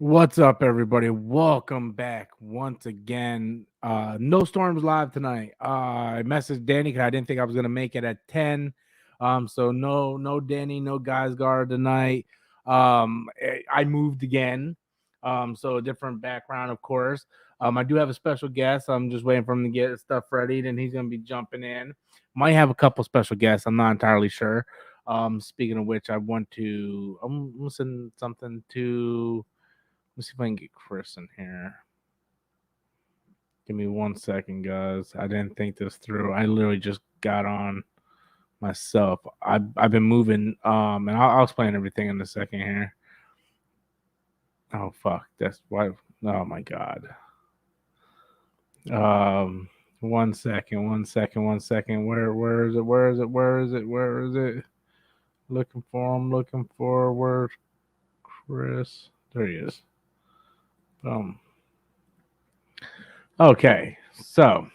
What's up, everybody? Welcome back once again. No storms live tonight. I messaged Danny because I didn't think I was gonna make it at 10. So no Danny, no guys guard tonight. I moved again. So a different background, of course. I do have a special guest. I'm just waiting for him to get stuff ready, and he's gonna be jumping in. Might have a couple special guests. I'm not entirely sure. Speaking of which, I'm listening something to. Let's see if I can get Chris in here. Give me 1 second, guys. I didn't think this through. I literally just got on myself. I've been moving, and I'll explain everything in a second here. Oh fuck, that's why. Oh my god. 1 second. Where is it? Where is it? Where is it? Where is it? Looking for him. Looking for where Chris. There he is. Boom. Okay, so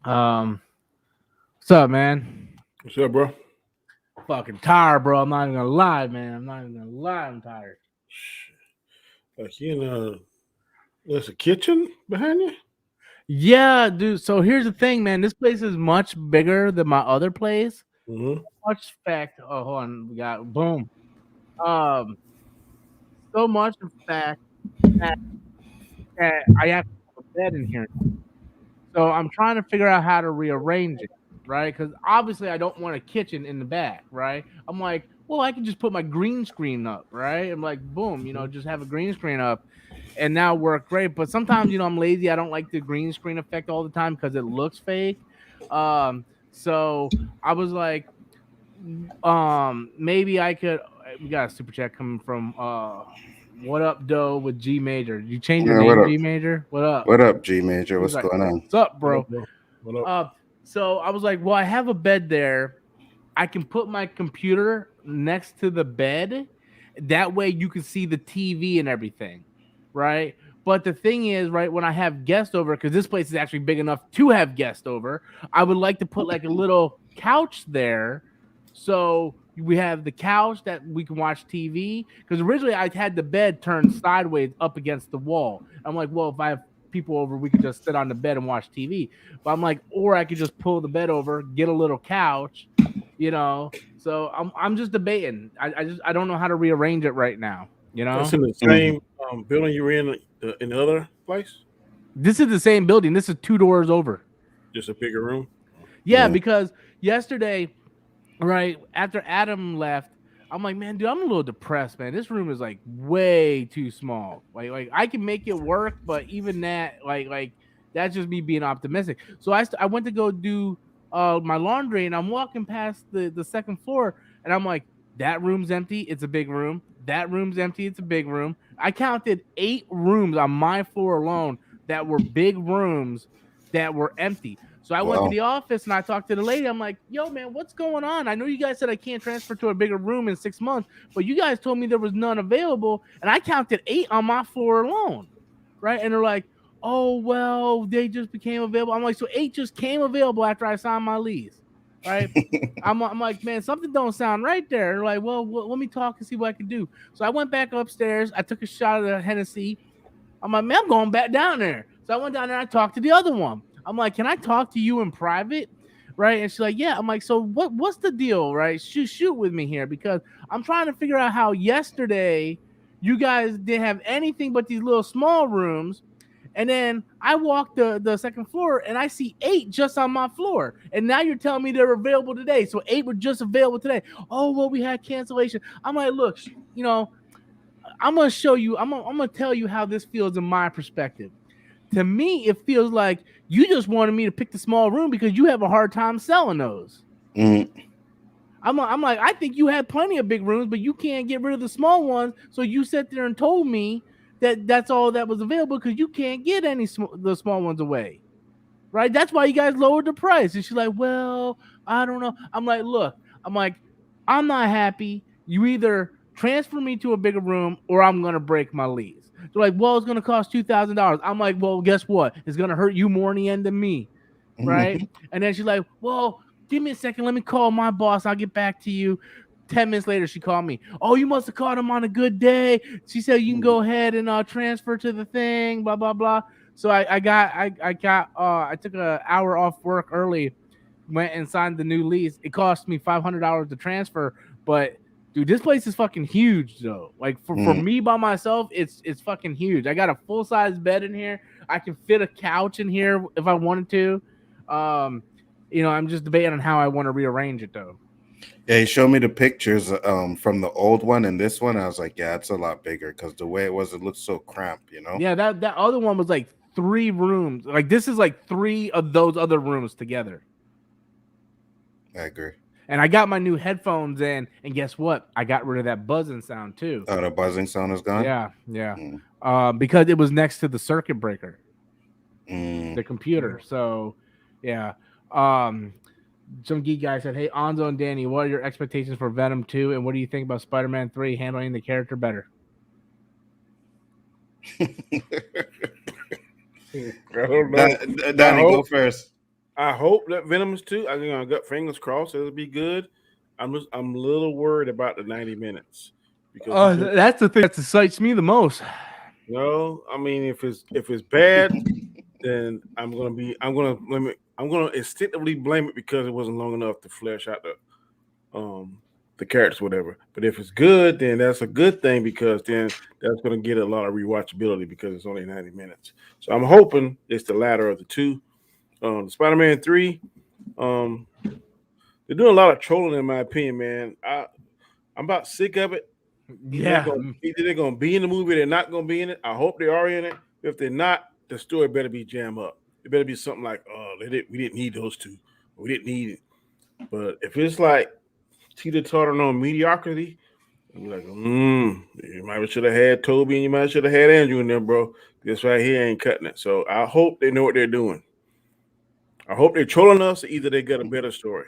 what's up, man? What's up, bro? Fucking tired, bro. I'm not even gonna lie, man. I'm not even gonna lie. I'm tired. Like there's a kitchen behind you. Yeah, dude. So here's the thing, man. This place is much bigger than my other place. Mm-hmm. Much fact. Oh, hold on. We got boom. Um, so much in fact that, that I have to have a bed in here. So I'm trying to figure out how to rearrange it, right? Because obviously I don't want a kitchen in the back, right? I'm like, well, I can just put my green screen up, right? I'm like, boom, just have a green screen up, and now work great. But sometimes, I'm lazy. I don't like the green screen effect all the time because it looks fake. So I was like, maybe I could. We got a super chat coming from what up, Doe with G Major. You change your Yeah, what name, up? G Major? What up? What up, G Major? He's What's like, going on? what's up, What bro? up, bro? What up? So I was like, well, I have a bed there. I can put my computer next to the bed. That way you can see the TV and everything, right? But the thing is, right, when I have guests over, because this place is actually big enough to have guests over, I would like to put like a little couch there. So we have the couch that we can watch TV. Because originally I had the bed turned sideways up against the wall. I'm like, well, if I have people over, we could just sit on the bed and watch TV. But I'm like, or I could just pull the bed over, get a little couch, you know. So I'm just debating. I don't know how to rearrange it right now. That's in the same building you were in the other place. This is the same building. This is 2 doors over. Just a bigger room. Yeah, because yesterday, right after Adam left, I'm like, man, dude, I'm a little depressed, man. This room is like way too small. Like I can make it work, but even that, like that's just me being optimistic. So I went to go do my laundry, and I'm walking past the second floor, and I'm like, that room's empty. It's a big room. That room's empty. It's a big room. I counted 8 rooms on my floor alone that were big rooms that were empty. So I went to the office and I talked to the lady. I'm like, yo, man, what's going on? I know you guys said I can't transfer to a bigger room in 6 months, but you guys told me there was none available. And I counted 8 on my floor alone. Right. And they're like, oh, well, they just became available. I'm like, so 8 just came available after I signed my lease. Right. I'm like, man, something don't sound right there. They're like, well, let me talk and see what I can do. So I went back upstairs. I took a shot of the Hennessy. I'm like, man, I'm going back down there. So I went down there and I talked to the other one. I'm like, can I talk to you in private? Right. And she's like, yeah. I'm like, so what's the deal? Right. Shoot with me here, because I'm trying to figure out how yesterday you guys didn't have anything but these little small rooms. And then I walk the second floor and I see 8 just on my floor. And now you're telling me they're available today. So 8 were just available today. Oh, well, we had cancellation. I'm like, look, I'm going to show you. I'm going to tell you how this feels in my perspective. To me, it feels like you just wanted me to pick the small room because you have a hard time selling those. Mm-hmm. I'm like, I think you had plenty of big rooms, but you can't get rid of the small ones. So you sat there and told me that that's all that was available because you can't get the small ones away. Right? That's why you guys lowered the price. And she's like, well, I don't know. I'm like, look, I'm not happy. You either transfer me to a bigger room or I'm going to break my lease. They're like, well, it's going to cost $2,000. I'm like, well, guess what? It's going to hurt you more in the end than me. Right. And then she's like, well, give me a second. Let me call my boss. I'll get back to you. 10 minutes later, she called me. Oh, you must have caught him on a good day. She said you can go ahead and transfer to the thing. Blah blah blah. So I took an hour off work early, went and signed the new lease. It cost me $500 to transfer, but dude, this place is fucking huge though. Like for me by myself, it's fucking huge. I got a full size bed in here. I can fit a couch in here if I wanted to. I'm just debating on how I want to rearrange it though. Yeah, he showed me the pictures from the old one and this one. I was like, yeah, it's a lot bigger because the way it was, it looked so cramped, you know? Yeah, that other one was like 3 rooms. Like this is like 3 of those other rooms together. I agree. And I got my new headphones in, and guess what? I got rid of that buzzing sound too. Oh, the buzzing sound is gone? Yeah. Because it was next to the circuit breaker, the computer. So, yeah. Some geek guy said, "Hey, Anzo and Danny, what are your expectations for Venom 2, and what do you think about Spider-Man 3 handling the character better?" Danny, go first. I hope that Venom's 2. I got fingers crossed it'll be good. I'm a little worried about the 90 minutes because that's the thing that excites me the most. No, I mean if it's bad, then I'm gonna instinctively blame it because it wasn't long enough to flesh out the characters, whatever. But if it's good, then that's a good thing because then that's gonna get a lot of rewatchability because it's only 90 minutes. So I'm hoping it's the latter of the two. Spider-Man 3, they're doing a lot of trolling in my opinion, man. I'm about sick of it. Yeah. Either they're gonna be in the movie, they're not gonna be in it. I hope they are in it. If they're not, the story better be jam up. It better be something like, we didn't need those two. We didn't need it. But if it's like teeter-tottering on mediocrity, I'm like, you might should have had Toby and you might should have had Andrew in there, bro. This right here ain't cutting it. So I hope they know what they're doing. I hope they're trolling us, or either they got a better story.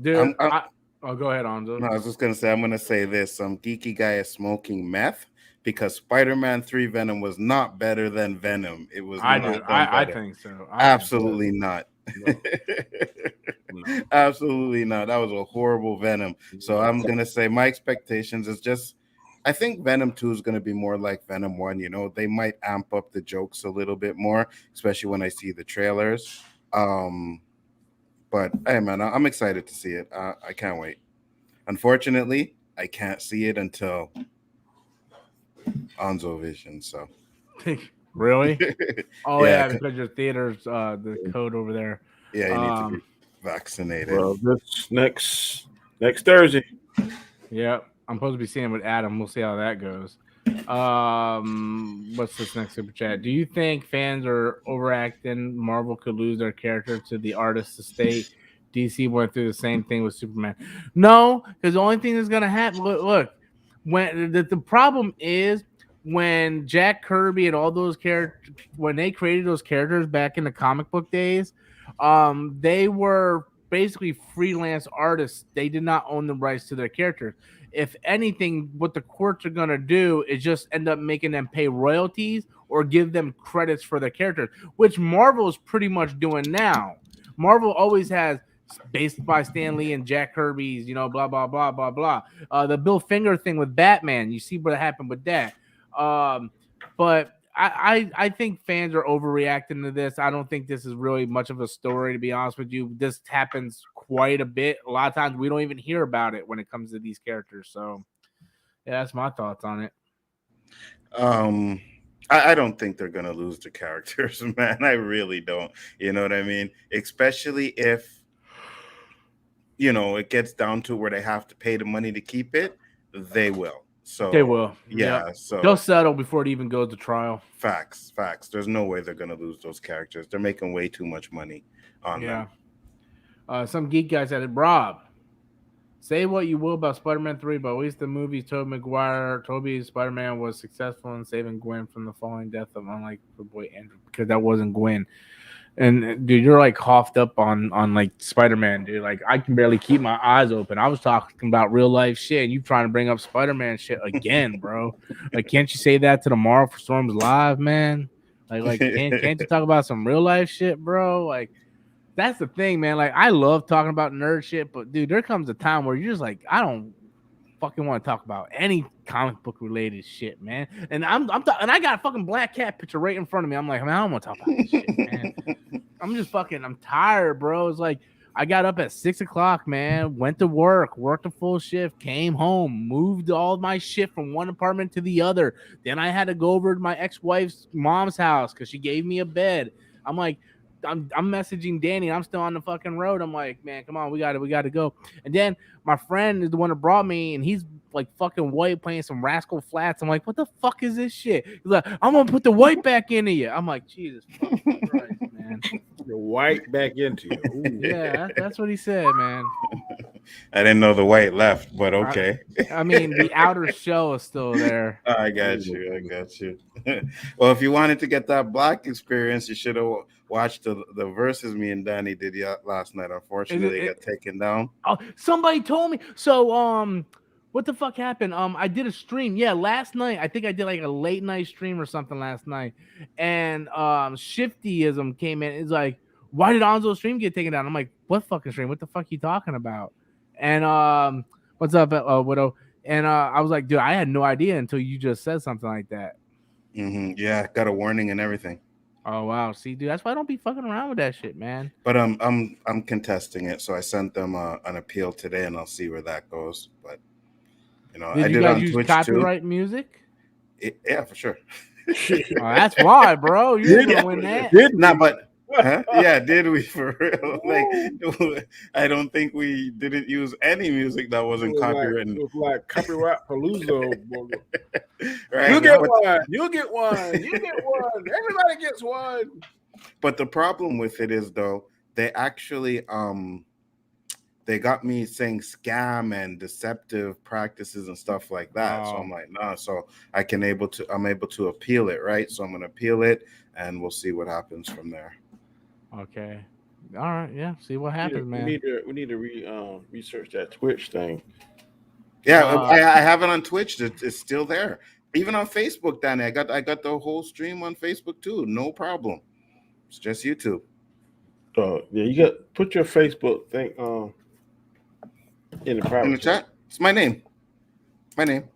Dude, go ahead, Anzo. No, I was just gonna say, I'm gonna say this. Some geeky guy is smoking meth because Spider-Man 3 Venom was not better than Venom. It was I think so. Absolutely not. No. Absolutely not. That was a horrible Venom. So I'm gonna say my expectations is just I think Venom 2 is gonna be more like Venom 1, you know. They might amp up the jokes a little bit more, especially when I see the trailers. But hey man, I'm excited to see it. I can't wait. Unfortunately, I can't see it until Onzo Vision. So really? Oh yeah, because your theater's the code over there. Yeah, you need to be vaccinated. Well, this next Thursday. Yeah, I'm supposed to be seeing it with Adam. We'll see how that goes. What's this next super chat? Do you think fans are overacting? Marvel could lose their character to the artist's estate. DC went through the same thing with Superman. No, because the only thing that's gonna happen. Look, when the problem is when Jack Kirby and all those characters, when they created those characters back in the comic book days, they were basically freelance artists. They did not own the rights to their characters. If anything, what the courts are going to do is just end up making them pay royalties or give them credits for their characters, which Marvel is pretty much doing now. Marvel always has based by Stan Lee and Jack Kirby's, blah, blah, blah, blah, blah. The Bill Finger thing with Batman, you see what happened with that. But I think fans are overreacting to this. I don't think this is really much of a story, to be honest with you. This happens quite a bit. A lot of times we don't even hear about it when it comes to these characters. So, yeah, that's my thoughts on it. I don't think they're going to lose the characters, man. I really don't. You know what I mean? Especially if, it gets down to where they have to pay the money to keep it, they will. So they will. Yeah. Yep. So they'll settle before it even goes to trial. Facts. There's no way they're going to lose those characters. They're making way too much money on them. Some geek guy said, Rob, say what you will about Spider-Man 3, but at least the movie Tobey's Spider-Man was successful in saving Gwen from the falling death of unlike the boy Andrew, because that wasn't Gwen. And dude, you're like coughed up on like Spider-Man, dude. Like I can barely keep my eyes open. I was talking about real life shit, and you trying to bring up Spider-Man shit again, bro. Like, can't you say that to tomorrow for Storms Live, man? Like can't you talk about some real life shit, bro? Like, That's the thing, man. Like I love talking about nerd shit, but dude, there comes a time where you're just like, I don't fucking want to talk about any comic book related shit, man. And and I got a fucking Black Cat picture right in front of me. I'm like, man, I don't want to talk about this shit, man. I'm tired, bro. It's like I got up at 6 o'clock, man, went to work, worked a full shift, came home, moved all my shit from one apartment to the other. Then I had to go over to my ex-wife's mom's house because she gave me a bed. I'm like, I'm messaging Danny. I'm still on the fucking road. I'm like, man, come on, we got to go. And then my friend is the one that brought me, and he's like fucking white playing some Rascal Flats. I'm like, what the fuck is this shit? He's like, I'm gonna put the white back into you. I'm like, Jesus fucking Christ, man. The white back into you. Ooh. Yeah, that's what he said, man. I didn't know the white left, but okay. I mean, the outer shell is still there. I got you. Well, if you wanted to get that black experience, you should have watched the verses me and Danny did last night. Unfortunately, they got taken down. Oh, somebody told me. So, what the fuck happened? I did a stream. Yeah, last night. I think I did like a late night stream or something last night. And Shiftyism came in. It's like, why did Onzo's stream get taken down? I'm like, what fucking stream? What the fuck you talking about? And what's up, Widow? And I was like, dude, I had no idea until you just said something like that. Yeah, got a warning and everything. Oh wow, see, dude, that's why I don't be fucking around with that shit, man. But I'm contesting it, so I sent them an appeal today, and I'll see where that goes. But you know, did I you did guys on use Twitch copyright too. music? Yeah, for sure. Oh, that's why, bro. You're gonna win that. Yeah, did we for real? Like, I don't think we didn't use any music that wasn't copywritten. It was like copyright palooza. Right? You get one. You get one. You get one. Everybody gets one. But the problem with it is, though, they actually they got me saying scam and deceptive practices and stuff like that. So I'm like, nah. So I'm able to appeal it, right? So I'm gonna appeal it, and we'll see what happens from there. Okay. All right. Yeah. See what happens, man. We need to research that Twitch thing. Yeah, I have it on Twitch. It's still there. Even on Facebook, Danny. I got the whole stream on Facebook too. No problem. It's just YouTube. Yeah, you got put your Facebook thing in the chat. It's my name. My name.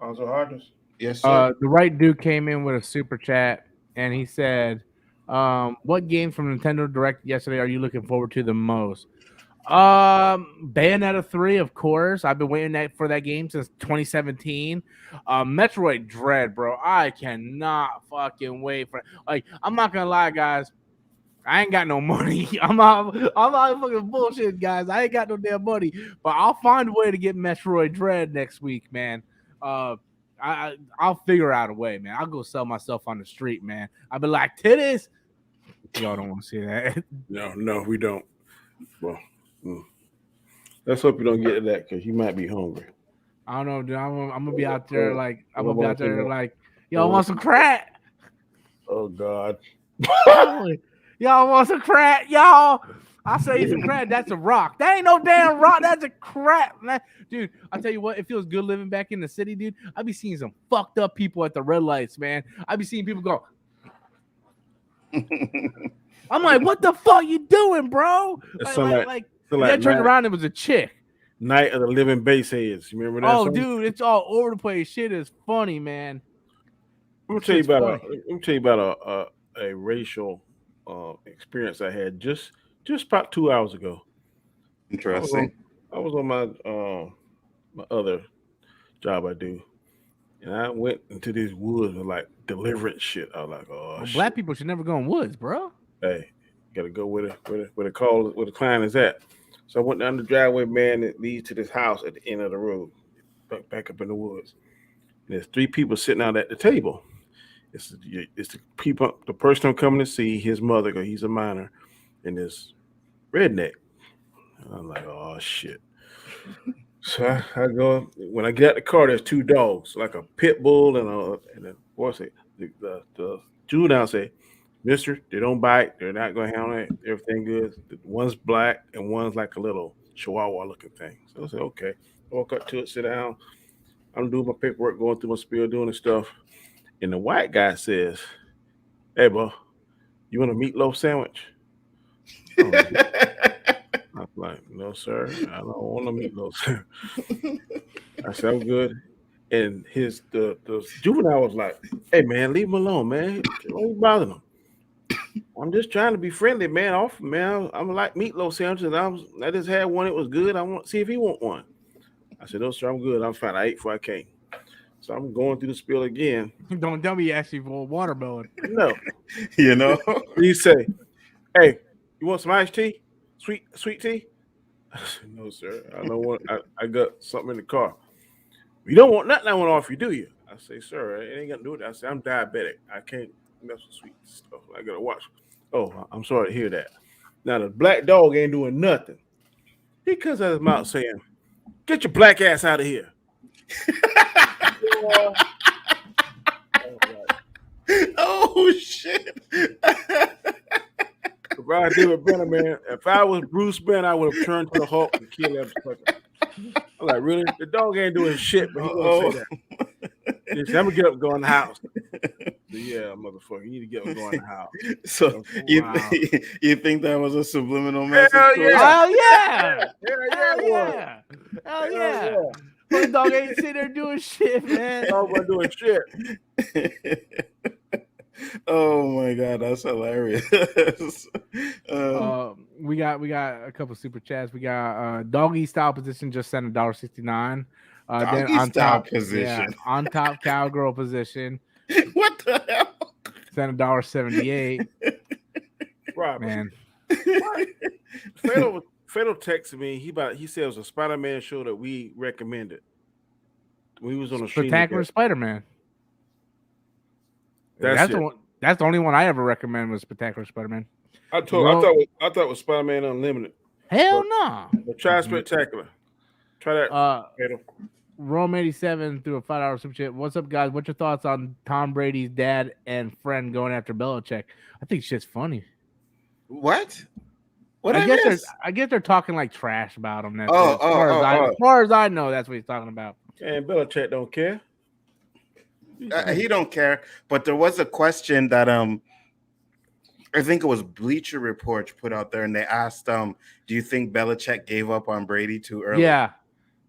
Onzo Hodges. Yes, sir. The right dude came in with a super chat, and he said, "What game from Nintendo Direct yesterday are you looking forward to the most?" Bayonetta 3, of course. I've been waiting for that game since 2017. Metroid Dread, bro. I cannot fucking wait for it. Like, I'm not gonna lie, guys. I ain't got no money. I'm not fucking bullshit, guys. I ain't got no damn money. But I'll find a way to get Metroid Dread next week, man. I'll figure out a way, man. I'll go sell myself on the street, man. I'll be like, titties. Y'all don't want to see that. No, we don't. Well, let's hope you don't get to that because you might be hungry. I don't know, dude. I'm gonna be out there like y'all want some crack? Oh God. Y'all want some crack, y'all? I say some crack. That's a rock. That ain't no damn rock. That's a crack, man. Dude, I tell you what, it feels good living back in the city, dude. I be seeing some fucked up people at the red lights, man. I be seeing people go. I'm like, what the fuck you doing, bro? That turned around, it was a chick. Night of the Living Bass Heads. You remember that? Oh, song? Dude, it's all over the place. Shit is funny, man. I'm gonna tell you about a racial experience I had just about 2 hours ago. Interesting. I was on my other job I do, and I went into these woods with like deliverance shit. I was like, oh, well, black people should never go in woods, bro. Hey, you gotta go where the client is at. So I went down the driveway, man, that leads to this house at the end of the road, back up in the woods. And there's 3 people sitting out at the table. It's the people, the person I'm coming to see, his mother, because he's a minor, and this redneck. And I'm like, oh shit. So I go, when I get out the car, there's 2 dogs, like a pit bull and the boy say, the juvenile say, mister, they don't bite, they're not gonna handle it, everything good. One's black and one's like a little chihuahua looking thing. So I said, okay. Walk up to it, sit down. I'm doing my paperwork, going through my spiel, doing the stuff. And the white guy says, hey, bro, you want a meatloaf sandwich? Oh, I'm like, no, sir, I don't want to meet no sir. I said, I'm good. And the juvenile was like, hey man, leave him alone, man. Why you bothering him? I'm just trying to be friendly, man. Off, man. I'm like meatloaf sandwiches. I just had one. It was good. I want to see if he want one. I said, no, sir, I'm good. I'm fine. I ate before I came. So I'm going through the spiel again. Don't tell me you actually for a watermelon. No. You know? He say, hey, you want some iced tea? Sweet tea? I said, no, sir. I don't want I got something in the car. You don't want nothing I want off you, do you? I say, sir, it ain't got to do with that. I say, I'm diabetic. I can't mess with sweet stuff. I gotta watch. Oh, I'm sorry to hear that. Now the black dog ain't doing nothing. He cuts out his mouth saying, get your black ass out of here. Oh shit. If I did with Banner, man, if I was Bruce Banner, I would have turned to the Hulk and killed that fucker. I'm like, really? The dog ain't doing shit, but he gonna say that. He said, I'm gonna get up and go in the house. So, yeah, motherfucker, you need to get up and go in the house. So Wow. you think that was a subliminal message? Hell towards- yeah. Hell yeah! Hell Hell yeah! Hell yeah! My dog ain't sitting there doing shit, man. Dog wasn't doing shit. Oh my god, that's hilarious. We got a couple super chats. We got doggy style position just sent $1.69. Then Doggy on style top position. on top cowgirl position What the hell? sent $1.78. Right, Man, Fredo texted me. He said it was a Spider-Man show that we recommended. We was on a stream. Spectacular Spider-Man. That's the it. one. That's the only one I ever recommend was Spectacular Spider-Man. I thought it was Spider-Man Unlimited. Hell But- no. But try Spectacular. Try that. Fredo. Rome 87 through a $5 super chat. What's up, guys? What's your thoughts on Tom Brady's dad and friend going after Belichick? I think shit's funny. What? What I guess they're talking like trash about him. That's Oh, it. As far as I know, that's what he's talking about. And Belichick don't care. He don't care. But there was a question that I think it was Bleacher Report put out there, and they asked do you think Belichick gave up on Brady too early?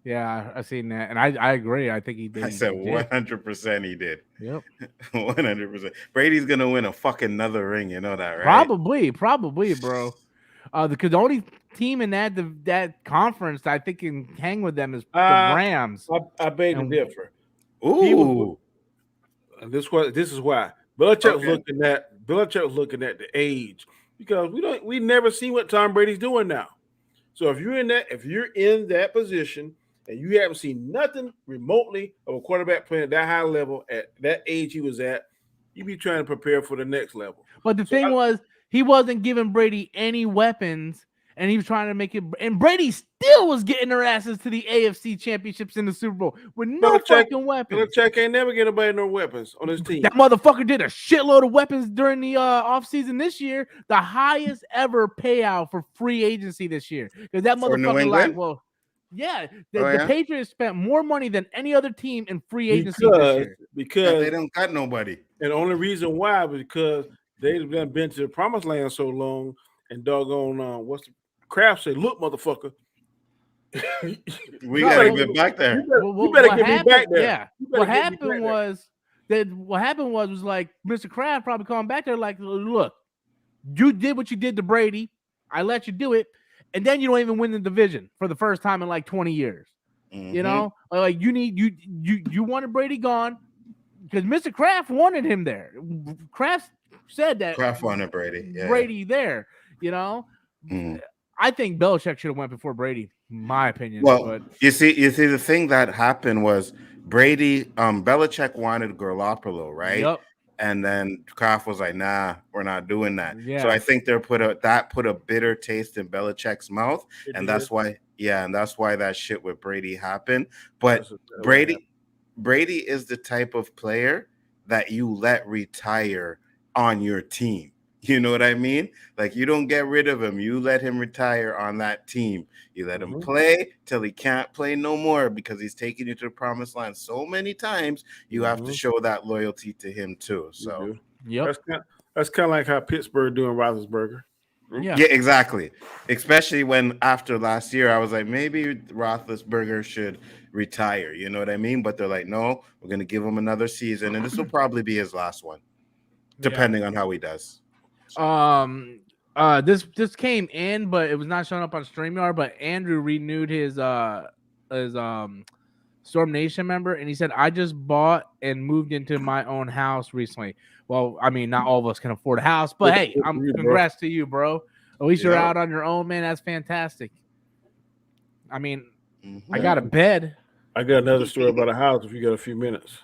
Yeah, I seen that, and I agree. I think he did. I said 100% he did. Yep, 100%. Brady's gonna win a fucking another ring. You know that, right? probably, bro. Because the only team in that conference I think can hang with them is the Rams. I beg to differ. Ooh. This is why Belichick was looking at the age, because we never see what Tom Brady's doing now. So if you're in that position and you haven't seen nothing remotely of a quarterback playing at that high level at that age he was at, you be trying to prepare for the next level. But the thing was, he wasn't giving Brady any weapons, and he was trying to make it. And Brady still was getting their asses to the AFC championships in the Super Bowl with no fucking weapons. Belichick ain't never get nobody no weapons on his team. That motherfucker did a shitload of weapons during the offseason this year, the highest ever payout for free agency this year. Because that motherfucker, the Patriots spent more money than any other team in free agency this year. Because they don't got nobody. And the only reason why was because they've been to the promised land so long, and doggone Kraft said, "Look, motherfucker, we gotta get back there. You better get me back there." Yeah. What happened was like Mr. Kraft probably calling back there like, "Look, you did what you did to Brady. I let you do it, and then you don't even win the division for the first time in like 20 years. Mm-hmm. You know, like you wanted Brady gone because Mr. Kraft wanted him there. Kraft said that Kraft wanted Brady. Yeah. Brady there. You know." I think Belichick should have went before Brady, in my opinion. Well, but you see, the thing that happened was Brady, Belichick wanted Garoppolo, right? Yep. And then Kraft was like, "Nah, we're not doing that." Yeah. So I think put a bitter taste in Belichick's mouth, that's why that shit with Brady happened. But Brady is the type of player that you let retire on your team. You know what I mean? Like, you don't get rid of him. You let him retire on that team. You let him play till he can't play no more because he's taken you to the promised land so many times. You have to show that loyalty to him too. So, yep. That's kind of like how Pittsburgh doing Roethlisberger. Yeah. Yeah, exactly. Especially when after last year, I was like, maybe Roethlisberger should retire. You know what I mean? But they're like, no, we're going to give him another season, and this will probably be his last one, depending on how he does. So. This came in, but it was not showing up on StreamYard. But Andrew renewed his Storm Nation member, and he said, "I just bought and moved into my own house recently." Well, I mean, not all of us can afford a house, but hey, Good for you, bro. congrats to you, bro. At least you're Yeah. out on your own, man. That's fantastic. I mean, Mhm. I got a bed. I got another story about a house. If you got a few minutes,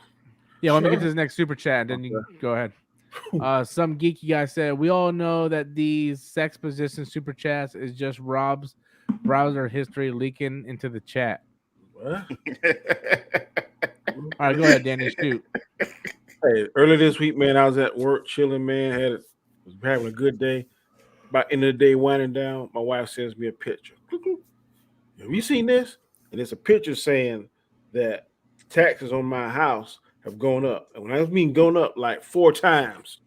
Yeah, let me get to Sure. this next super chat, then you go ahead. Some geeky guy said, "We all know that these sex position super chats is just Rob's browser history leaking into the chat." What? All right, go ahead, Danny. Shoot. Hey, earlier this week, man, I was at work chilling, man. Was having a good day. By end of the day, winding down, my wife sends me a picture. Have you seen this? And it's a picture saying that taxes on my house have gone up. And when I mean gone up like 4 times,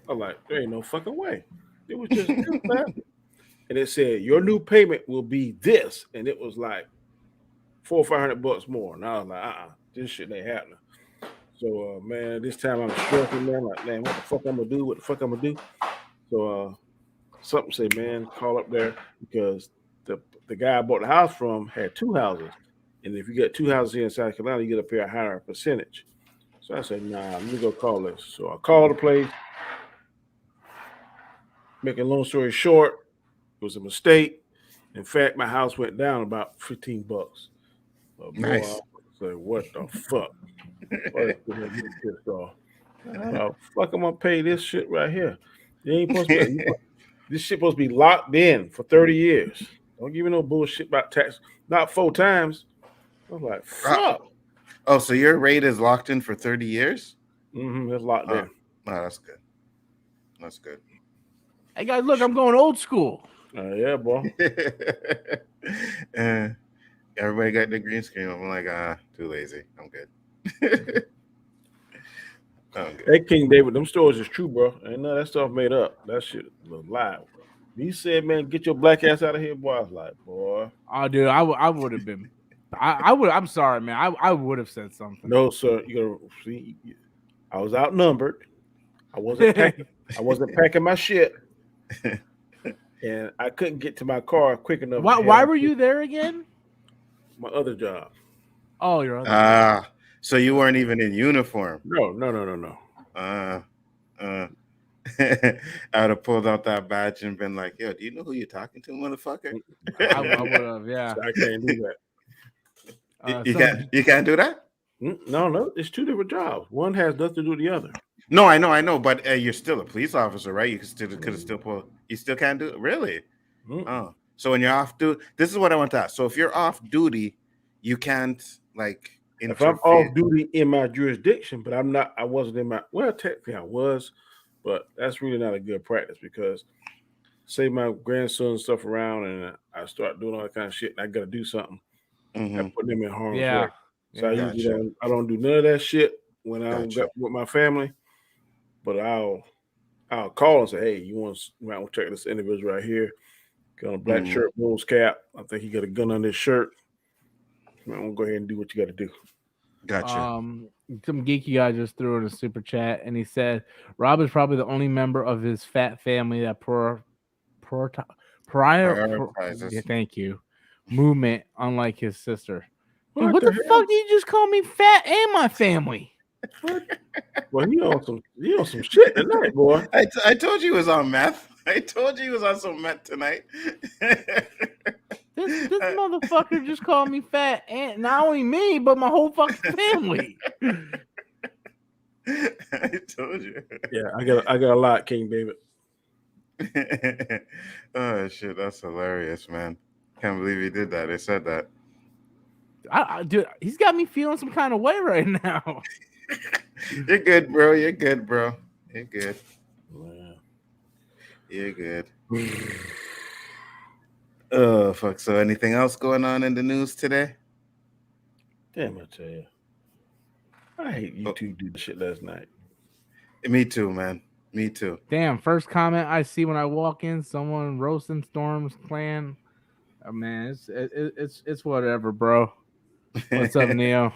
I'm like, there ain't no fucking way. It was just this fast. And it said your new payment will be this, and it was like $400 or $500 more. And I was like, this shit ain't happening. So, man, this time I'm stressing, man. Like, man, what the fuck I'm gonna do? What the fuck I'm gonna do? So, something say, man, call up there because the guy I bought the house from had 2 houses, and if you get 2 houses here in South Carolina, you get to pay a higher percentage. So I said, nah, let me go call this. So I called the place. Making a long story short, it was a mistake. In fact, my house went down about $15. But boy, Nice. I was like, what the fuck? Boy, getting pissed off. How the fuck am I gonna pay this shit right here? You ain't supposed to be, this shit supposed to be locked in for 30 years. Don't give me no bullshit about tax. Not 4 times. I was like, fuck. Oh, so your rate is locked in for 30 years? It's locked in. Oh, that's good. That's good. Hey guys, look, I'm going old school. Yeah, boy. Everybody got the green screen. I'm like, too lazy. I'm good. Hey, King David, them stories is true, bro. Ain't none of that stuff made up. That shit was live. He said, man, get your black ass out of here, boy. I was like, boy. Oh, dude, I would have been. I would. I'm sorry, man. I would have said something. No, sir. You gotta see. I was outnumbered. I wasn't packing my shit, and I couldn't get to my car quick enough. Why were you there again? My other job. Oh, your other job. So you weren't even in uniform. No. I would have pulled out that badge and been like, yo, do you know who you're talking to, motherfucker? I would have, yeah. I can't do that. You can't do that? No, it's two different jobs. One has nothing to do with the other. No, I know, but you're still a police officer, right? You could still pull. You still can't do it, really? Oh, so when you're off duty, this is what I want to ask. So if you're off duty, you can't like interfere. If I'm off duty in my jurisdiction, but I'm not. I wasn't in my. Well, technically I was, but that's really not a good practice because, say my grandson stuff around and I start doing all that kind of shit, and I got to do something. I put them in harm's way. So I usually don't do none of that shit when I'm with my family. But I'll call and say, hey, you want to check this individual right here? Got a black shirt, Bulls cap. I think he got a gun on his shirt. I'm gonna go ahead and do what you got to do. Gotcha. Some geeky guy just threw in a super chat and he said Rob is probably the only member of his fat family that thank you movement, unlike his sister. Dude, what the fuck did you just call me fat and my family? Well, he on some shit tonight, boy. I told you he was on meth. I told you he was on some meth tonight. This motherfucker just called me fat, and not only me, but my whole fucking family. I told you. Yeah, I got a lot, King David. Oh shit, that's hilarious, man. Can't believe he did that. They said that. Dude, he's got me feeling some kind of way right now. You're good, bro. You're good, bro. You're good. Wow. You're good. Oh fuck! So, anything else going on in the news today? Damn, I tell you, I hate YouTube did shit last night. Me too, man. Me too. Damn, first comment I see when I walk in, someone roasting Storm's clan. Oh, man, it's whatever, bro. What's up, Neo?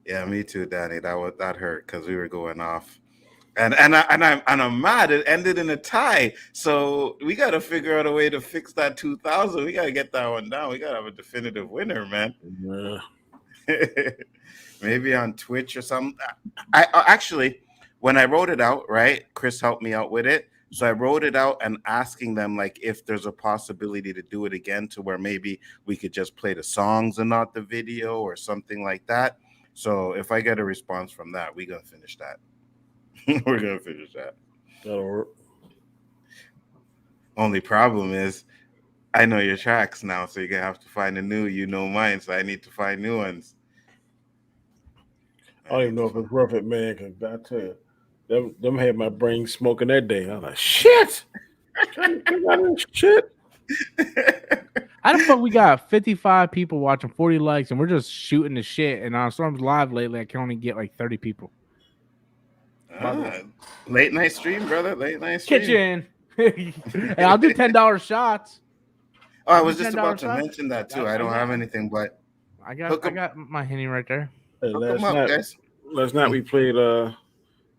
Yeah, me too, Danny. That hurt because we were going off, and I'm mad. It ended in a tie, so we got to figure out a way to fix that 2,000. We got to get that one down. We got to have a definitive winner, man. Yeah. Maybe on Twitch or something. I actually, when I wrote it out, right, Chris helped me out with it. So I wrote it out and asking them like if there's a possibility to do it again to where maybe we could just play the songs and not the video or something like that. So if I get a response from that, we're gonna finish that. We're gonna finish that. That'll work. Only problem is I know your tracks now, so you're gonna have to find a new, mine, so I need to find new ones. I don't even know if it's worth it, man. Because I tell you, them had my brain smoking that day. I was like, shit. Shit. How the fuck we got 55 people watching, 40 likes, and we're just shooting the shit? And on Storm's Live lately, I can only get like 30 people. Late night stream, brother. Late night stream. Kitchen. Hey, I'll do $10 shots. Oh, I was just $10 about to shots? mention that too. I don't have anything, but I got my Henny right there. Hey, hook 'em up, guys. last night we played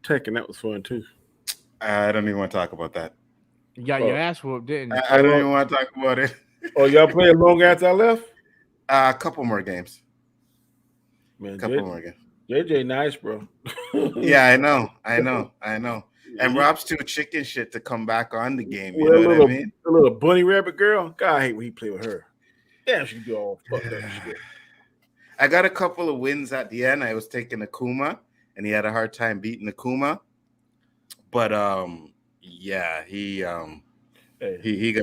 Tekken. That was fun too. I don't even want to talk about that. You got your ass whooped, didn't you? I don't even want to talk about it. Oh, y'all played long after I left? A couple more games. Man, Couple more games. JJ nice, bro. Yeah, I know. And Rob's too chicken shit to come back on the game. You Well, know what I mean? The little bunny rabbit girl. God, I hate when he play with her. Damn, she do all fucked up shit. I got a couple of wins at the end. I was taking Akuma, and he had a hard time beating Akuma. But yeah, he got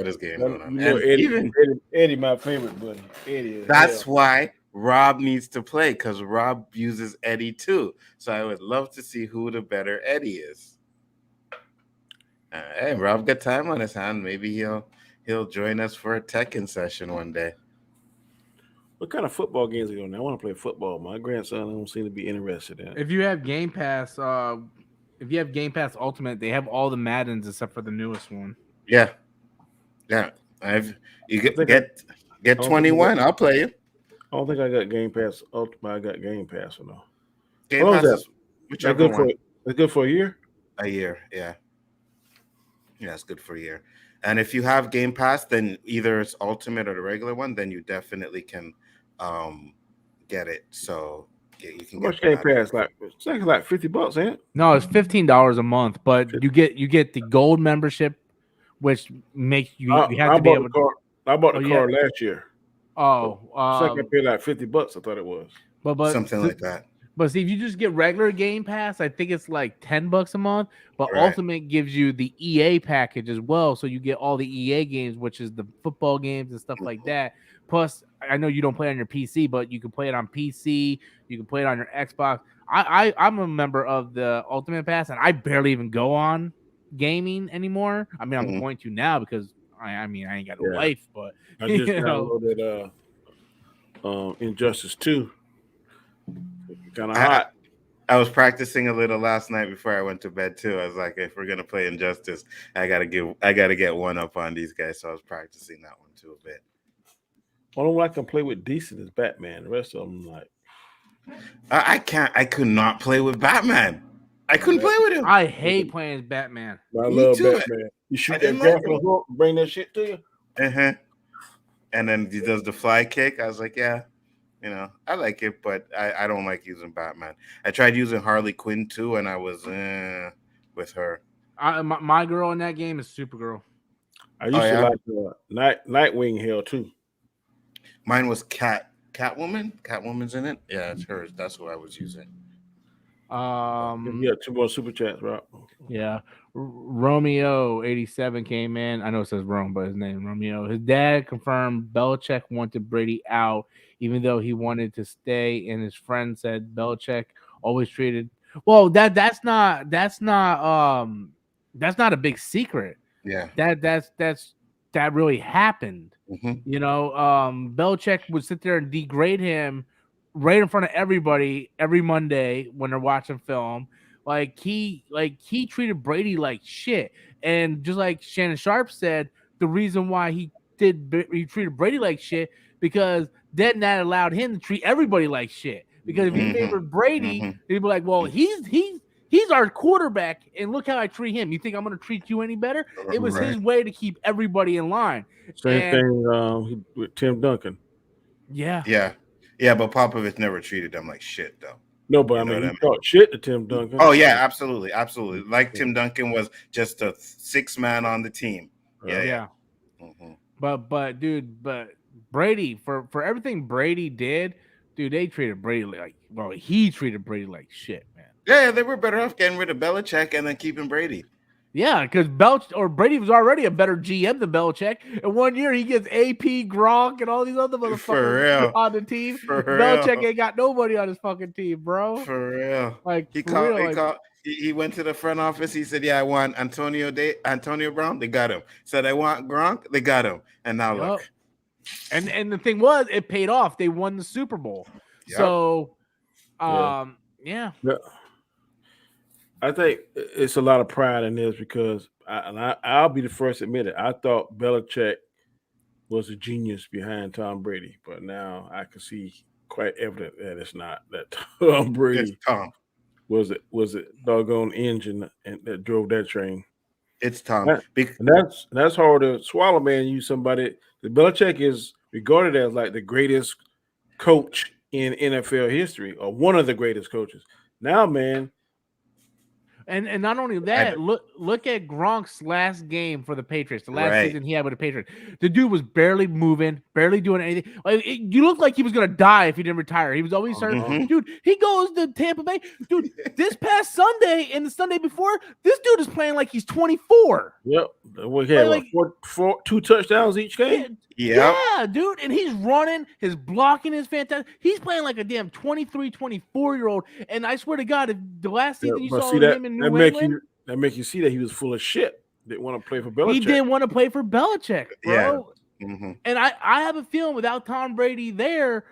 his game going on. You know, Eddie, my favorite buddy. Eddie. That's why Rob needs to play, because Rob uses Eddie too. So I would love to see who the better Eddie is. Hey, Rob got time on his hand. Maybe he'll join us for a Tekken session one day. What kind of football games are you on? I want to play football. My grandson don't seem to be interested in it. If you have Game Pass, Ultimate, they have all the Maddens except for the newest one. Yeah. You get 21. I'll play you. I don't think I got Game Pass Ultimate. I got Game Pass or no. Game Pass is whichever one. It's good for a year? A year, yeah. Yeah, it's good for a year. And if you have Game Pass, then either it's Ultimate or the regular one, then you definitely can get it. So you can get Game Pass like it's like $50, ain't it? No, it's $15 a month, but you get the gold membership, which makes you have to be able to. I bought the card last year. Oh, I paid like $50. I thought it was, but something like that. But see, if you just get regular Game Pass, I think it's like $10 a month. But Right. Ultimate gives you the EA package as well, so you get all the EA games, which is the football games and stuff like that. Plus, I know you don't play on your PC, but you can play it on PC. You can play it on your Xbox. I'm a member of the Ultimate Pass, and I barely even go on gaming anymore. I mean, I'm going to now because I ain't got a life, but I just downloaded Injustice 2. Kind of hot. I was practicing a little last night before I went to bed too. I was like, if we're gonna play Injustice, I gotta get one up on these guys. So I was practicing that one too a bit. Only one I can play with decent is Batman. The rest of them, like, I can't. I could not play with Batman. I couldn't play with him. I hate playing as Batman. I love Batman. You shoot that grapple hook, bring that shit to you. And then he does the fly kick. I was like, yeah. I like it, but I don't like using Batman. I tried using Harley Quinn too, and I was with her. My girl in that game is Supergirl. I used to like Nightwing hell too. Mine was Catwoman. Catwoman's in it. Yeah, it's hers. That's what I was using. Yeah, 2 more super chats, Rob. Yeah. Romeo 87 came in. I know it says Rome, but his name Romeo. His dad confirmed Belichick wanted Brady out, even though he wanted to stay. And his friend said Belichick always treated. Well, that's not a big secret. Yeah. That really happened. Mm-hmm. Belichick would sit there and degrade him right in front of everybody every Monday when they're watching film. he treated Brady like shit. And just like Shannon Sharp said, the reason why he treated Brady like shit because then that allowed him to treat everybody like shit. Because if he Mhm. favored Brady, Mhm. he'd be like, well, he's our quarterback, and look how I treat him. You think I'm gonna treat you any better? It was Right. his way to keep everybody in line. Same And thing with Tim Duncan. yeah, Yeah. Yeah, but Popovich never treated them like shit, though. No, but You I know mean, what I he mean? talked shit to Tim Duncan. Oh yeah, absolutely, absolutely. Like Tim Duncan was just a six man on the team. Yeah, Yeah. yeah. yeah. Mhm. But dude, but Brady for everything Brady did, dude, they treated Brady like well, he treated Brady like shit, man. Yeah, they were better off getting rid of Belichick and then keeping Brady. Yeah, because Brady was already a better GM than Belichick. And 1 year he gets AP, Gronk, and all these other For motherfuckers real. on the team. For Belichick real. ain't got nobody on his fucking team, bro. For real. Like He for called. real, He like called. He went to the front office. He said, "Yeah, I want Antonio Brown. They got him." Said, "I want Gronk. They got him." And now yep. look. And the thing was, it paid off. They won the Super Bowl. Yep. So Yeah. yeah. Yeah. I think it's a lot of pride in this because I'll be the first to admit it. I thought Belichick was a genius behind Tom Brady, but now I can see quite evident that it's not. That Tom It's Brady Tom. was it doggone engine and that drove that train. It's Tom. That, and that's hard to swallow, man. You somebody. The Belichick is regarded as like the greatest coach in NFL history, or one of the greatest coaches. Now, man, And not only I that, don't- look at Gronk's last game for the Patriots, the last right. season he had with the Patriots. The dude was barely moving, barely doing anything. You looked like he was gonna die if he didn't retire. He was always starting. uh-huh. Mhm. Dude, he goes to Tampa Bay. Dude, this past Sunday and the Sunday before, this dude is playing like he's 24. Yep. We had Like, two touchdowns each yeah, game. Yep. yeah, dude. And he's running, his blocking is fantastic. He's playing like a damn 23, 24-year-old. And I swear to God, if the last Yeah, season you but saw see that him in that New make England, you see that he was full of shit. Didn't want to play for he Belichick. didn't want to play for Belichick, Yeah. bro. hmm And I have a feeling without Tom Brady there,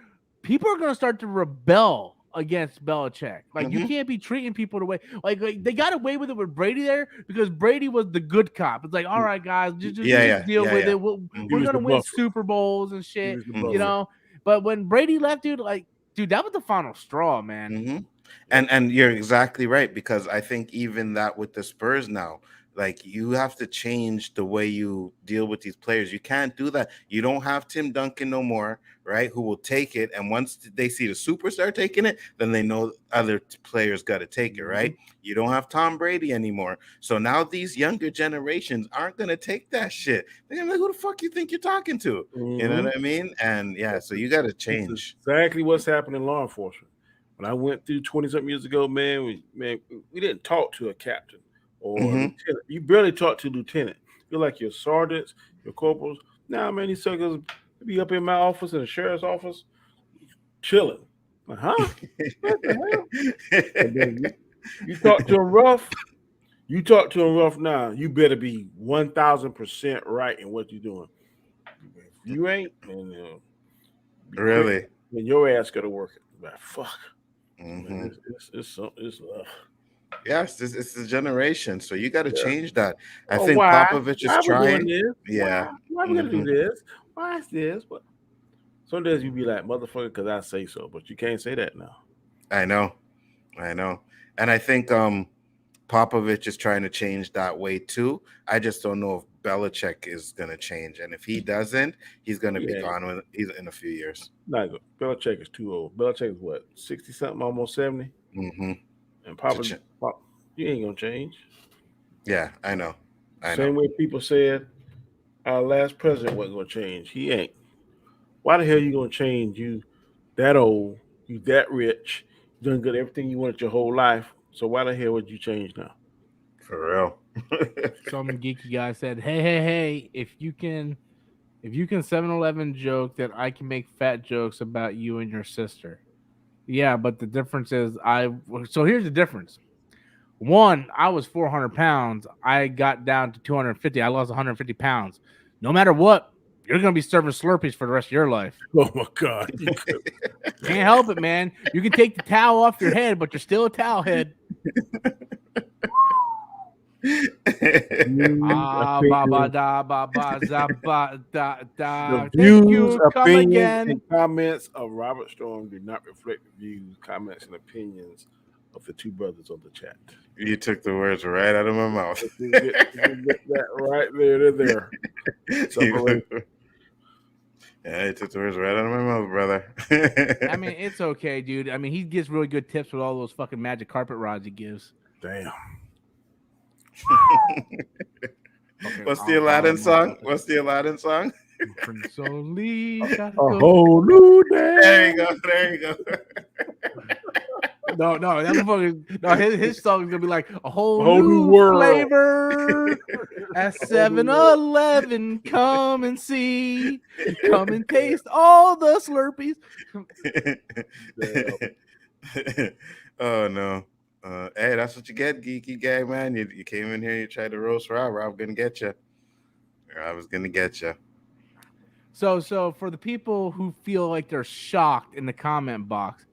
people are going to start to rebel against Belichick. Like, you Mhm. can't be treating people the way, like they got away with it with Brady there because Brady was the good cop. It's like, all right, guys, just Yeah, yeah, deal yeah, with yeah. it. He We're was going to the win buffer. Super Bowls and He shit, was the you buffer. know? But when Brady left, dude, that was the final straw, man. hmm And you're exactly right, because I think even that with the Spurs now, like, you have to change the way you deal with these players. You can't do that. You don't have Tim Duncan no more, right? Who will take it, and once they see the superstar taking it, then they know other players got to take it, right? You don't have Tom Brady anymore, so now these younger generations aren't gonna take that shit. They're gonna be like, "Who the fuck you think you're talking to?" You know Mhm. what I mean? And yeah, so you got to That's change. exactly what's happening in law enforcement. When I went through 20-something years ago, man, we didn't talk to a captain or a hmm lieutenant. You barely talk to a lieutenant. You're like your sergeants, your corporals. Now, man, these suckers be up in my office in the sheriff's office chilling. Like, huh? What the hell? And then you talk to them rough. You talk to them rough now. You better be 1,000% right in what you're doing. If you ain't, then be quick. Really? Then your ass got to work it. Like, fuck. hmm Man, it's rough. Yes, it's the generation. So you got to Yeah. change that. I Oh, think why? Popovich is Why we doing trying. this? Yeah. Why we gonna do hmm this? Why is this? But some days you be like, motherfucker, because I say so. But you can't say that now. I know. I know. And I think Popovich is trying to change that way too. I just don't know if Belichick is going to change. And if he doesn't, he's going to be Yeah, gone he's in a few years. not good. Belichick is too old. Belichick is what, 60 something, almost 70? hmm And Papa, you ain't gonna change. Yeah, I know. I know. Same way people said our last president wasn't gonna change. He ain't. Why the hell you gonna change? You that old, you that rich, you done got everything you wanted your whole life. So why the hell would you change now? For real. Some geeky guy said, hey, if you can 7-Eleven joke that I can make fat jokes about you and your sister. Yeah, but the difference is so here's the difference. One, I was 400 pounds. I got down to 250. I lost 150 pounds. No matter what, you're going to be serving Slurpees for the rest of your life. Oh my God. Can't help it, man. You can take the towel off your head, but you're still a towel head. Views, Ah, ba ba opinions, da ba ba za ba da the da. Thank views, you. Come opinions, again. and comments of Robert Storm do not reflect the views, comments, and opinions of the two brothers on the chat. You took the words right out of my mouth. Get that right there. They're there. Separate. Yeah, you took the words right out of my mouth, brother. I mean, it's okay, dude. I mean, he gives really good tips with all those fucking magic carpet rods he gives. Damn. Fucking What's the Aladdin song? motherfucker. What's the Aladdin song? Prince only gotta A go. whole new day. There you go. There you go. No, that motherfucker. No, his song is gonna be like a whole Whole new new world. flavor at whole new 7-Eleven. Come and see. Come and taste all the Slurpees. Oh no. Hey, that's what you get, geeky guy, man. You came in here, you tried to roast Rob. Rob gonna get you. I was gonna get you. So for the people who feel like they're shocked in the comment box,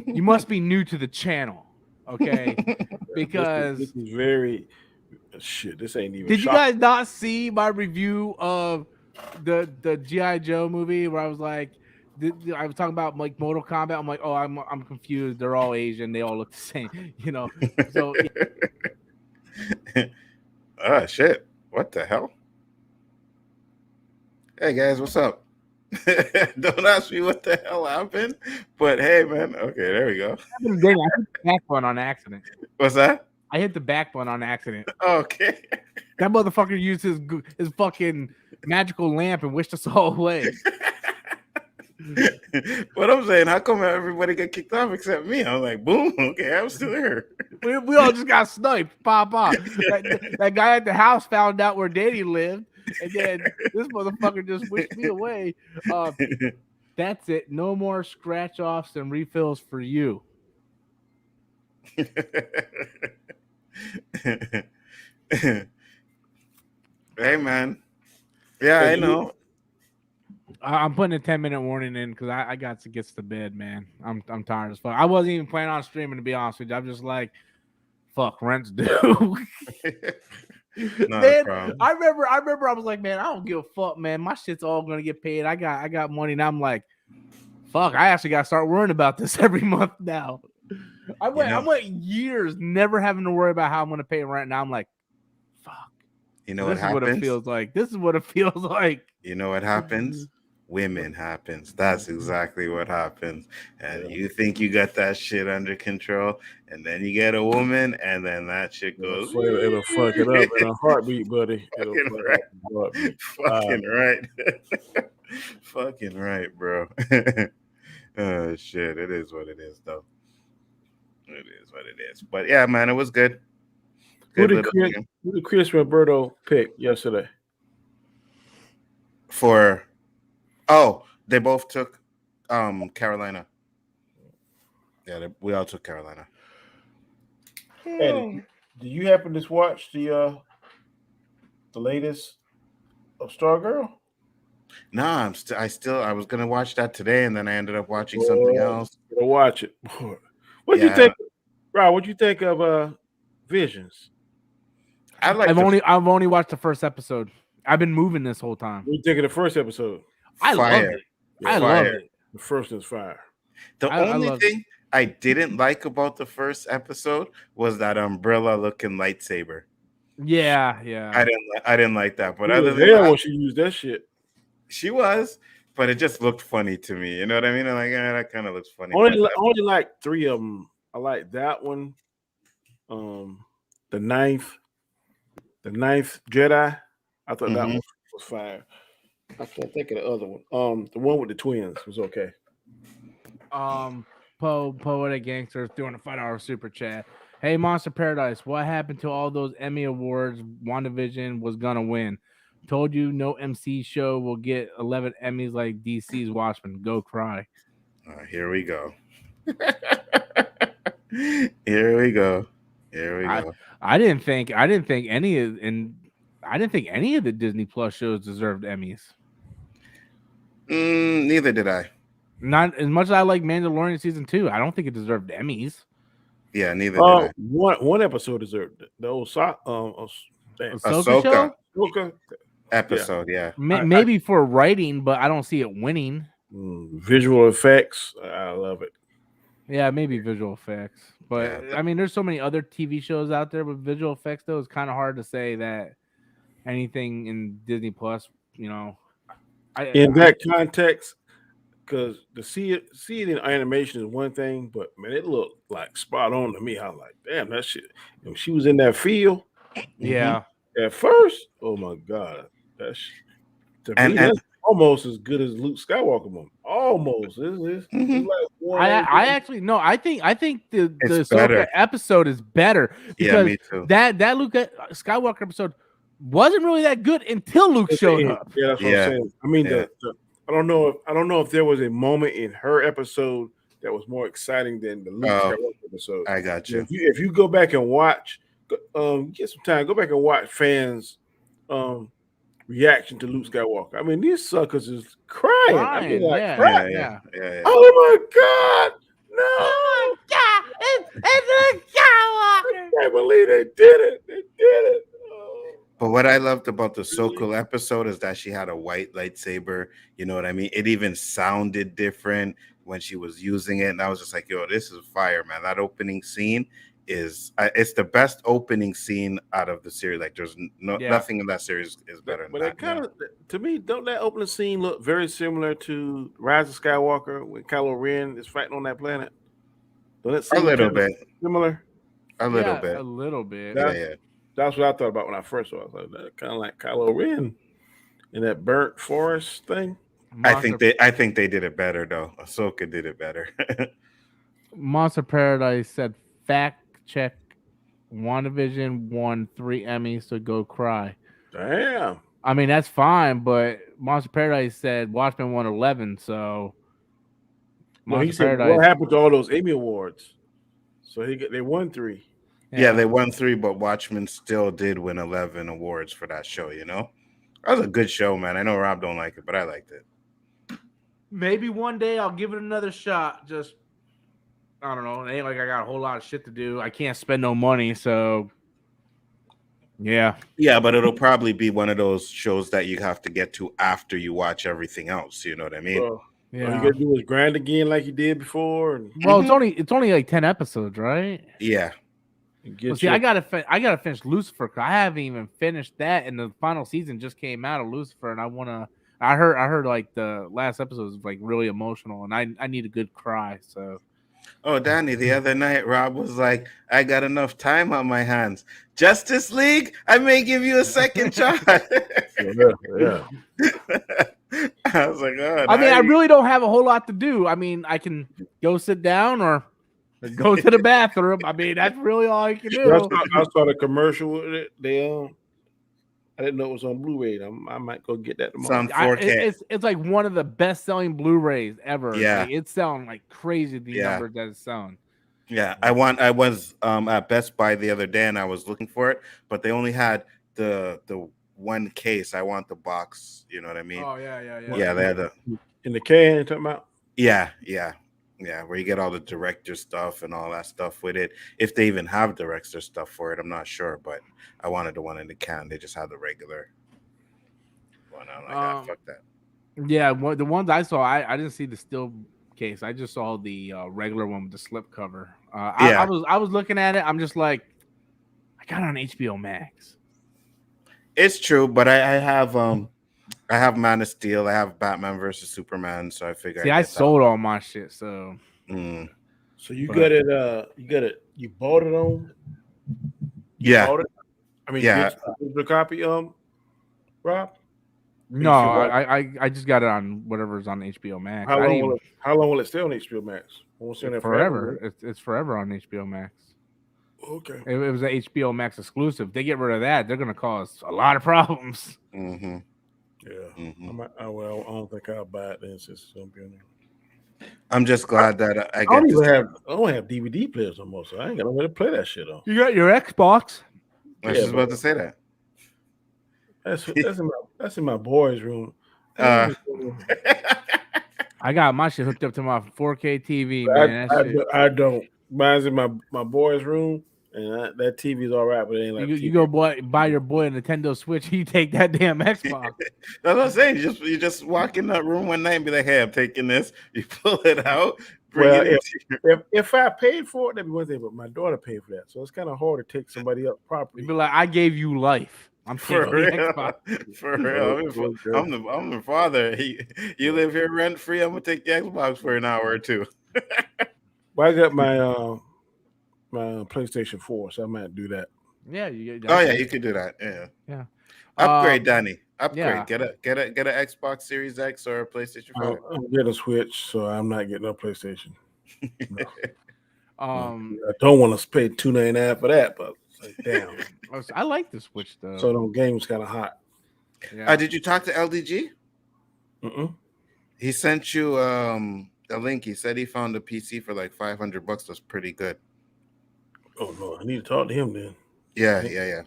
you must be new to the channel, okay? Because this is very shit. This ain't even. did you guys not see my review of the G.I. Joe movie where I was like, I was talking about like Mortal Kombat. I'm like, oh, I'm confused. They're all Asian. They all look the same, you know. So Oh shit! What the hell? Hey guys, what's up? Don't ask me what the hell happened, but hey, man. Okay, there we go. I hit the back button on accident. What's that? I hit the back button on accident. Okay. That motherfucker used his fucking magical lamp and wished us all away. What I'm saying, how come everybody got kicked off except me? I'm like, boom, okay, I'm still here. We all just got sniped. Pop. That guy at the house found out where Danny lived, and then this motherfucker just wished me away. That's it. No more scratch offs and refills for you. Hey man. Yeah, I know. I'm putting a 10-minute warning in because I got to get to bed, man. I'm tired as fuck. I wasn't even planning on streaming, to be honest with you. I'm just like, fuck, rent's due. Man, I remember I was like, man, I don't give a fuck, man. My shit's all gonna get paid. I got money, and I'm like, fuck, I actually gotta start worrying about this every month now. I went years never having to worry about how I'm gonna pay rent. Now I'm like, fuck. You know this is what it feels like. This is what it feels like. You know what happens? Women happens. That's exactly what happens. And you think you got that shit under control, and then you get a woman, and then that shit goes. It'll fuck it up in a heartbeat, buddy. Fucking right. Fucking right. Fucking right, bro. Oh shit! It is what it is, though. It is what it is. But yeah, man, it was good. Who did Chris Roberto pick yesterday? They both took Carolina. Yeah, we all took Carolina. Hey, do you happen to watch the latest of Stargirl? No, I was gonna watch that today, and then I ended up watching something else. Go watch it. What'd you think, Rob? What'd you think of Visions? I've only watched the first episode. I've been moving this whole time. What do you think of the first episode? I love it. I love it. The first is fire. The only thing I didn't like about the first episode was that umbrella looking lightsaber. Yeah. I didn't like that. But other than that, when she used that shit, she was. But it just looked funny to me. You know what I mean? I'm like, that kind of looks funny. Only like 3 of them. I like that one. The ninth Jedi. I thought that one was fire. I can't think of the other one. The one with the twins was okay. Poetic Gangsters doing a $5 super chat. Hey, Monster Paradise, what happened to all those Emmy awards WandaVision was gonna win? Told you no MC show will get 11 Emmys like DC's Watchmen. Go cry. Here we go. Here we go. I didn't think any of the Disney Plus shows deserved Emmys. Neither did I. Not as much as I like Mandalorian season 2. I don't think it deserved Emmys. Yeah, neither did I. One episode deserved it. The old damn, Ahsoka Ahsoka show? okay. Yeah, episode, yeah. Maybe for writing, but I don't see it winning. Visual effects, I love it. Yeah, maybe visual effects. But Yeah. I mean, there's so many other TV shows out there with visual effects, though. It's kind of hard to say that anything in Disney Plus, you know, In that context, because to see it in animation is one thing, but man, it looked like spot on to me. I was like, damn, that shit. When she was in that field yeah. at first, oh my god, that's to And- me and- that's almost as good as Luke Skywalker one. Almost, it's Mhm. like one. I actually no. I think the It's Ahsoka better. episode is better Yeah, because me too. that Luke Skywalker episode wasn't really that good until Luke showed up. Yeah, that's what Yeah. I'm saying. I mean, Yeah. I don't know if there was a moment in her episode that was more exciting than the Luke Oh, Skywalker episode. I got you. If you go back and watch, get some time, go back and watch fans' reaction to Luke Skywalker. I mean, these suckers is crying. I mean, like yeah, crying. Yeah. Oh my god, no! Oh my god, it's Luke Skywalker. I can't believe they did it. They did it. Oh. But what I loved about the Ahsoka episode is that she had a white lightsaber. You know what I mean? It even sounded different when she was using it, and I was just like, "Yo, this is fire, man!" That opening scene is it's the best opening scene out of the series. Like, there's nothing in that series is better But than it kind of, to me, don't that opening scene look very similar to Rise of Skywalker when Kylo Ren is fighting on that planet? Don't it seem a little kind of bit, similar? a little bit. A little bit. Yeah. That's what I thought about when I first saw it. I was like, kind of like Kylo Ren in that burnt forest thing. I think they did it better though. Ahsoka did it better. Monster Paradise said fact check. WandaVision won 3 Emmys, so go cry. Damn. I mean, that's fine, but Monster Paradise said Watchmen won 11, so No, he said what happened to all those Emmy awards? So they won 3. Yeah, they won 3, but Watchmen still did win 11 awards for that show. You know, that was a good show, man. I know Rob don't like it, but I liked it. Maybe one day I'll give it another shot. Just I don't know. It ain't like I got a whole lot of shit to do. I can't spend no money, so yeah. Yeah, but it'll probably be one of those shows that you have to get to after you watch everything else. You know what I mean? All you gotta do is grind again like you did before. Well, it's only like 10 episodes, right? Yeah. Well, see, I gotta finish Lucifer. I haven't even finished that, and the final season just came out of Lucifer, and I heard like the last episode was like really emotional, and I need a good cry. So, oh, Danny, the other night Rob was like, "I got enough time on my hands. Justice League, I may give you a second shot." Yeah. I was like, "Oh, I mean, I really don't have a whole lot to do. I mean, I can go sit down or go to the bathroom. I mean, that's really all I can do. I saw the commercial with it. I didn't know it was on Blu-ray. I might go get that tomorrow. It's on 4K. It's like one of the best-selling Blu-rays ever. Yeah. Like, it's selling like crazy. The numbers that it's selling. Yeah, I was at Best Buy the other day and I was looking for it, but they only had the one case. I want the box. You know what I mean? Oh yeah. Yeah, they had the in the can you're talking about. Yeah, where you get all the director stuff and all that stuff with it. If they even have director stuff for it, I'm not sure, but I wanted the one in the can. They just had the regular one. I'm like, fuck that. Yeah, the ones I saw, I didn't see the still case. I just saw the regular one with the slip cover. I was looking at it. I'm just like, I got it on HBO Max. It's true, but I have Man of Steel. I have Batman versus Superman, so I figured. See, I sold all my shit, so. So you got it. You bought it on. Yeah. Bought it? I mean, yeah. The copy, Rob. No, I just got it on whatever's on HBO Max. How long will it stay on HBO Max? Forever. It's forever on HBO Max. Okay. It was an HBO Max exclusive. They get rid of that, they're gonna cause a lot of problems. Mm-hmm. Yeah. Mm-hmm. I don't think I'll buy it then since it's gonna be on there. I'm just glad that I don't have DVD players no more, so I ain't got nowhere to play that shit on. You got your Xbox. I was just about to say that. That's in my boys' room. I got my shit hooked up to my 4K TV, man. I don't. Mine's in my boy's room, and that TV's all right, but it ain't like You TV. go buy your boy a Nintendo Switch. You take that damn Xbox. That's what I'm saying. You just walk in that room one night and be like, "Hey, I'm taking this." You pull it out, bring Well, it into your. if I paid for it, that'd be one thing, but my daughter paid for that, so it's kind of hard to take somebody else's You'd property. be like, I gave you life. I'm For taking the real, Xbox. for real. Okay. I'm the father. You live here rent free. I'm gonna take the Xbox for an hour or two. Well, I got my PlayStation 4, so I might do that. Yeah, you. Oh yeah, you could do that. Yeah. Yeah. Upgrade, Danny. Upgrade. Yeah. Get an Xbox Series X or a PlayStation 5. I'm getting a Switch, so I'm not getting a PlayStation. No. Um. I don't want to pay $2.99 for that, but like, damn. I like the Switch though. So those games kind of hot. Yeah. Did you talk to LDG? Mm-mm. He sent you a link. He said he found a PC for like $500. That's pretty good. Oh no, I need to talk to him then. Yeah.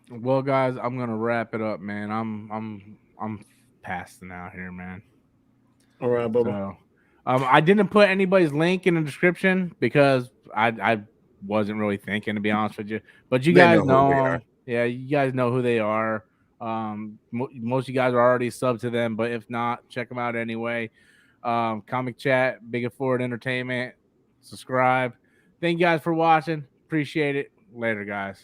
Well, guys, I'm gonna wrap it up, man. I'm passing out here, man. All right, Bubba. So, I didn't put anybody's link in the description because I wasn't really thinking, to be honest with you. But you They guys know who they know are. 'em. Yeah, you guys know who they are. Most of you guys are already subbed to them, but if not, check them out anyway. Comic Chat, Big Forward Entertainment. Subscribe. Thank you guys for watching. Appreciate it. Later, guys.